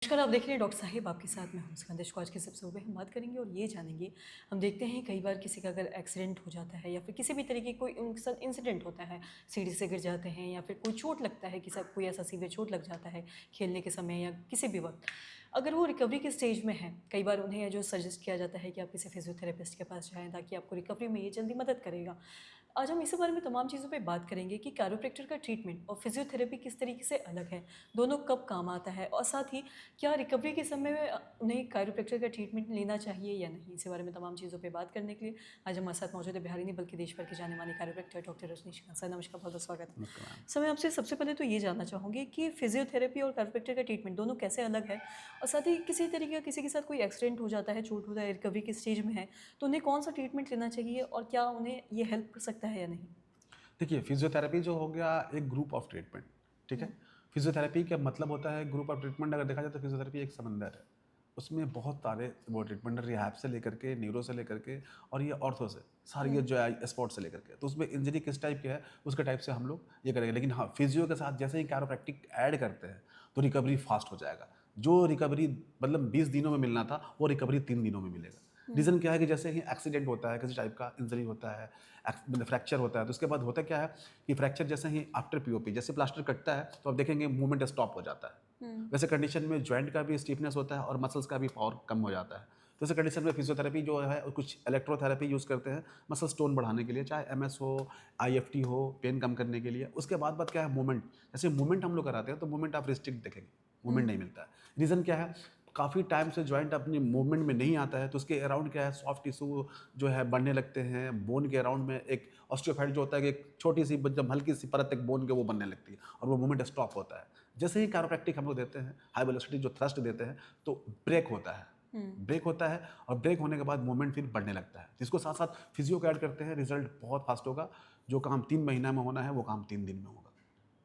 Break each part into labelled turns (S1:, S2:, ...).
S1: नमस्कार, आप देख रहे हैं डॉक्टर साहिब आपके साथ में हूँ स्कंदिश को। आज के सबसे ऊपर हम बात करेंगे और ये जानेंगे, हम देखते हैं कई बार किसी का अगर एक्सीडेंट हो जाता है या फिर किसी भी तरीके कोई उनके साथ इंसिडेंट होता है, सीढ़ी से गिर जाते हैं या फिर कोई चोट लगता है, किसी कोई ऐसा सीवियर चोट लग जाता है खेलने के समय या किसी भी वक्त, अगर वो रिकवरी के स्टेज में है, कई बार उन्हें जो सजेस्ट किया जाता है कि आप किसी फिजियोथेरेपिस्ट के पास जाएँ ताकि आपको रिकवरी में ये जल्दी मदद करेगा। आज हम इसी बारे में तमाम चीज़ों पे बात करेंगे कि कैरोप्रैक्टर का ट्रीटमेंट और फिजियोथेरेपी किस तरीके से अलग है, दोनों कब काम आता है और साथ ही क्या रिकवरी के समय में उन्हें कैरोप्रैक्टर का ट्रीटमेंट लेना चाहिए या नहीं। इसी बारे में तमाम चीज़ों पे बात करने के लिए आज हमारे साथ मौजूद है बिहार ही नहीं बल्कि देश भर के जाने माने कैरोप्रैक्टर डॉक्टर रजनीश सर। नमस्कार, बहुत बहुत स्वागत है।
S2: नमस्कार मैम।
S1: सर, मैं आपसे सबसे पहले तो ये जानना चाहूँगी कि फिजियोथेरेपी और कैरोप्रैक्टर का ट्रीटमेंट दोनों कैसे अलग है और साथ ही किसी तरीके का किसी के साथ कोई एक्सीडेंट हो जाता है, चोट होता है, रिकवरी के स्टेज में है, तो उन्हें कौन सा ट्रीटमेंट लेना चाहिए और क्या उन्हें ये हेल्प कर सकता है या नहीं।
S2: देखिए, फिजियोथेरेपी जो हो गया एक ग्रुप ऑफ ट्रीटमेंट, ठीक है। फिजियोथेरेपी का मतलब होता है ग्रुप ऑफ ट्रीटमेंट। अगर देखा जाए तो फिजियोथेरेपी एक समंदर है, उसमें बहुत सारे वो ट्रीटमेंट है, रिहैब से लेकर के, न्यूरो से लेकर के और ये ऑर्थो से, सारी ये जो है स्पोर्ट्स से लेकर के। तो उसमें इंजरी किस टाइप की है उसके टाइप से हम लोग ये करेंगे। लेकिन हाँ, फिजियो के साथ जैसे ही कैरोप्रैक्टिक ऐड करते हैं तो रिकवरी फास्ट हो जाएगा। जो रिकवरी मतलब 20 दिनों में मिलना था वो रिकवरी 3 दिनों में मिलेगा। रीज़न क्या है कि जैसे ही एक्सीडेंट होता है, किसी टाइप का इंजरी होता है, मतलब फ्रैक्चर होता है, तो उसके बाद होता क्या है कि फ्रैक्चर जैसे ही आफ्टर पीओपी जैसे प्लास्टर कटता है तो आप देखेंगे मूवमेंट स्टॉप हो जाता है। वैसे कंडीशन में जॉइंट का भी स्टिफनेस होता है और मसल्स का भी पावर कम हो जाता है। तो ऐसे कंडीशन में फिजियोथेरेपी जो है कुछ इलेक्ट्रोथेरेपी यूज़ करते हैं मसल स्टोन बढ़ाने के लिए, चाहे एमएस हो, आईएफटी हो, पेन कम करने के लिए। उसके बाद क्या है मूवमेंट, जैसे मूवमेंट हम लोग कराते हैं तो मूवमेंट आप रिस्ट्रिक्ट देखेंगे, मूवमेंट नहीं मिलता है। रीज़न क्या है, काफ़ी टाइम से जॉइंट अपनी मूवमेंट में नहीं आता है तो उसके अराउंड क्या है सॉफ्ट टिश्यू जो है बढ़ने लगते हैं। बोन के अराउंड में एक ऑस्टियोफाइट जो होता है कि एक छोटी सी जब हल्की सी परत एक बोन के वो बनने लगती है और वो मूवमेंट स्टॉप होता है। जैसे ही कैरोप्रैक्टिक हम लोग देते हैं, हाई वेलोसिटी जो थ्रस्ट देते हैं तो ब्रेक होता है। ब्रेक होता है और ब्रेक होने के बाद मूवमेंट फिर बढ़ने लगता है। तो इसको साथ साथ फिजियो का ऐड करते हैं, रिजल्ट बहुत फास्ट होगा। जो काम 3 महीना में होना है वो काम 3 दिन में होगा।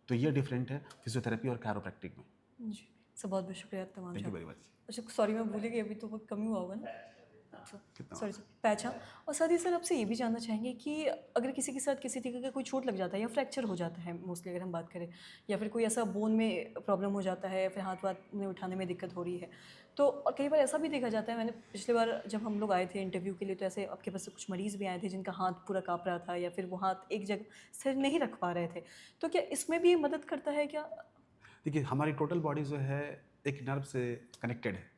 S2: तो ये डिफरेंट है फिजियोथेरेपी और कैरोप्रैक्टिक में।
S1: जी सर, बहुत बहुत शुक्रिया तमाम
S2: थैंक यू
S1: जान।
S2: Very much.
S1: अच्छा, सॉरी मैं भूल गई, अभी तो बहुत कम ही हुआ होगा ना। अच्छा,
S2: कितना
S1: सॉरी सर, पहचान। और साथ ही सर आपसे ये भी जानना चाहेंगे कि अगर किसी के साथ किसी तरीके का कोई चोट लग जाता है या फ्रैक्चर हो जाता है, मोस्टली अगर हम बात करें, या फिर कोई ऐसा बोन में प्रॉब्लम हो जाता है या फिर हाथ वाथ में उठाने में दिक्कत हो रही है, तो और कई बार ऐसा भी देखा जाता है, मैंने पिछली बार जब हम लोग आए थे इंटरव्यू के लिए तो ऐसे आपके पास कुछ मरीज़ भी आए थे जिनका हाथ पूरा काँप रहा था या फिर वो हाथ एक जगह स्थिर नहीं रख पा रहे थे, तो क्या इसमें भी ये मदद करता है क्या।
S2: देखिए, हमारी टोटल बॉडी जो है एक नर्व से कनेक्टेड है।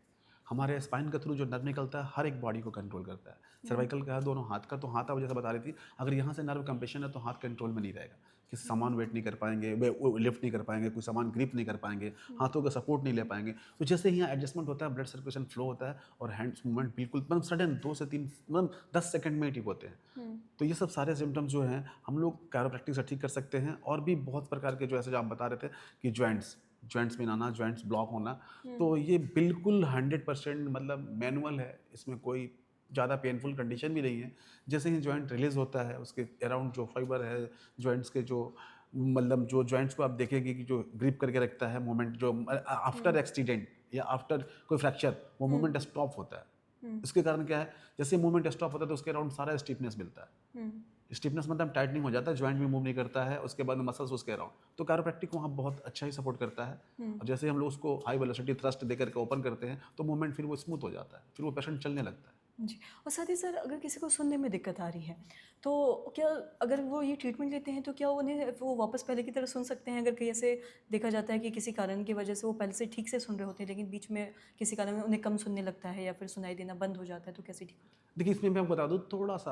S2: हमारे स्पाइन के थ्रू जो नर्व निकलता है हर एक बॉडी को कंट्रोल करता है। सर्वाइकल का है दोनों हाथ का, तो हाथ आप जैसे बता रही थी, अगर यहाँ से नर्व कंप्रेशन है तो हाथ कंट्रोल में नहीं रहेगा। कि सामान वेट नहीं कर पाएंगे, वो लिफ्ट नहीं कर पाएंगे, कोई सामान ग्रिप नहीं कर पाएंगे, हाथों का सपोर्ट नहीं ले पाएंगे। तो जैसे ही यहाँ एडजस्टमेंट होता है, ब्लड सर्कुलेशन फ्लो होता है और हैंड्स मूवमेंट बिल्कुल मतलब सडन 2 से 3 मतलब 10 सेकंड में ही ठीक होते हैं। तो ये सब सारे सिम्टम्स जो हैं हम लोग कैरोप्रैक्टिक से ठीक कर सकते हैं। और भी बहुत प्रकार के जो ऐसे जो आप बता रहे थे कि जॉइंट्स में आना, जॉइंट्स ब्लॉक होना, तो ये बिल्कुल 100% मतलब मैनुअल है। इसमें कोई ज़्यादा पेनफुल कंडीशन भी नहीं है। जैसे ही जॉइंट रिलीज़ होता है उसके अराउंड जो फाइबर है जॉइंट्स के, जो मतलब जो जॉइंट्स को आप देखेंगे कि जो ग्रिप करके रखता है मोमेंट, जो आफ्टर एक्सीडेंट या आफ्टर कोई फ्रैक्चर वो मूवमेंट स्टॉप होता है। इसके कारण क्या है, जैसे मूवमेंट स्टॉप होता है तो उसके अराउंड सारा स्टिफनेस मिलता है। स्टिफनेस मतलब टाइटनिंग हो जाता है, जॉइंट भी मूव नहीं करता है, उसके बाद मसल्स उसके अराउंड। तो कैरोप्रैक्टिक वहाँ बहुत अच्छा ही सपोर्ट करता है। और जैसे हम लोग उसको हाई वेलोसिटी थ्रस्ट देकर के ओपन करते हैं तो मूवमेंट फिर वो स्मूथ हो जाता है, फिर वो पेशेंट चलने लगता है।
S1: जी। और साथ ही सर अगर किसी को सुनने में दिक्कत आ रही है, तो क्या अगर वो ये ट्रीटमेंट लेते हैं तो क्या उन्हें वो वापस पहले की तरह सुन सकते हैं? अगर कहीं ऐसे देखा जाता है कि किसी कारण की वजह से वो पहले से ठीक से सुन रहे होते हैं लेकिन बीच में किसी कारण में उन्हें कम सुनने लगता है या फिर सुनाई देना बंद हो जाता है, तो कैसे ठीक होता
S2: देखिए, इसमें मैं आपको बता दूँ,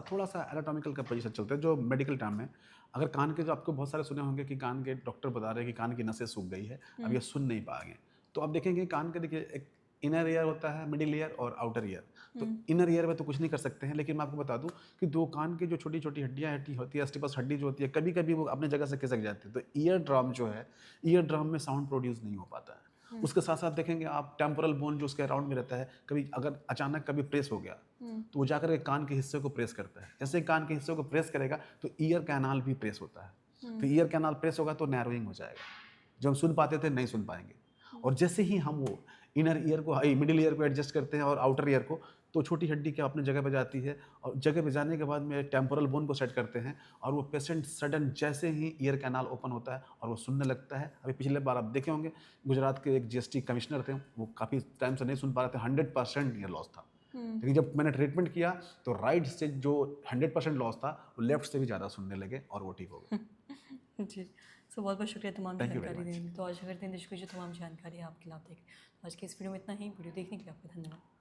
S2: थोड़ा सा एनाटॉमिकल का पोजीशन चलता है जो मेडिकल टर्म है। अगर कान के, जो आपको बहुत सारे सुने होंगे कि कान के डॉक्टर बता रहे हैं कि कान की नसें सूख गई है, अब ये सुन नहीं पाएंगे। तो आप देखेंगे कान के, देखिए एक इनर ईयर होता है, मिडिल ईयर और आउटर ईयर। तो इनर ईयर में तो कुछ नहीं कर सकते हैं, लेकिन मैं आपको बता दूं कि दो कान की जो छोटी छोटी हड्डियां होती है, स्टिपस हड्डी जो होती है, कभी कभी वो अपने जगह से खिसक जाती है। तो ईयर ड्रम जो है, ईयर ड्रम में साउंड प्रोड्यूस नहीं हो पाता है। उसके साथ साथ देखेंगे आप टेम्पोरल बोन जो उसके अराउंड में रहता है, कभी अगर अचानक कभी प्रेस हो गया तो वो जाकर के कान के हिस्से को प्रेस करता है। जैसे कान के हिस्से को प्रेस करेगा तो ईयर कैनाल भी प्रेस होता है। तो ईयर कैनाल प्रेस होगा तो नैरोइंग हो जाएगा, जो हम सुन पाते थे नहीं सुन पाएंगे। और जैसे ही हम वो इनर ईयर को, मिडिल ईयर को एडजस्ट करते हैं और आउटर ईयर को, तो छोटी हड्डी क्या अपनी जगह पे जाती है और जगह पे जाने के बाद में टेम्पोरल बोन को सेट करते हैं और वो पेशेंट सडन जैसे ही ईयर कैनाल ओपन होता है और वो सुनने लगता है। अभी पिछले बार आप देखे होंगे गुजरात के एक जीएसटी कमिश्नर थे, वो काफ़ी टाइम से नहीं सुन पा रहे थे, 100% ईयर लॉस था। लेकिन जब मैंने ट्रीटमेंट किया तो राइट से जो 100% लॉस था वो लेफ्ट से भी ज़्यादा सुनने लगे और वो ठीक हो गए।
S1: जी। सो बहुत बहुत शुक्रिया तमाम
S2: Thank you very
S1: जानकारी
S2: much.
S1: देने के लिए। तो आशा करते हैं दर्शकों जो तमाम जानकारी आपके लाभ देगी। आज के इस वीडियो में इतना ही। वीडियो देखने के लिए आपका धन्यवाद।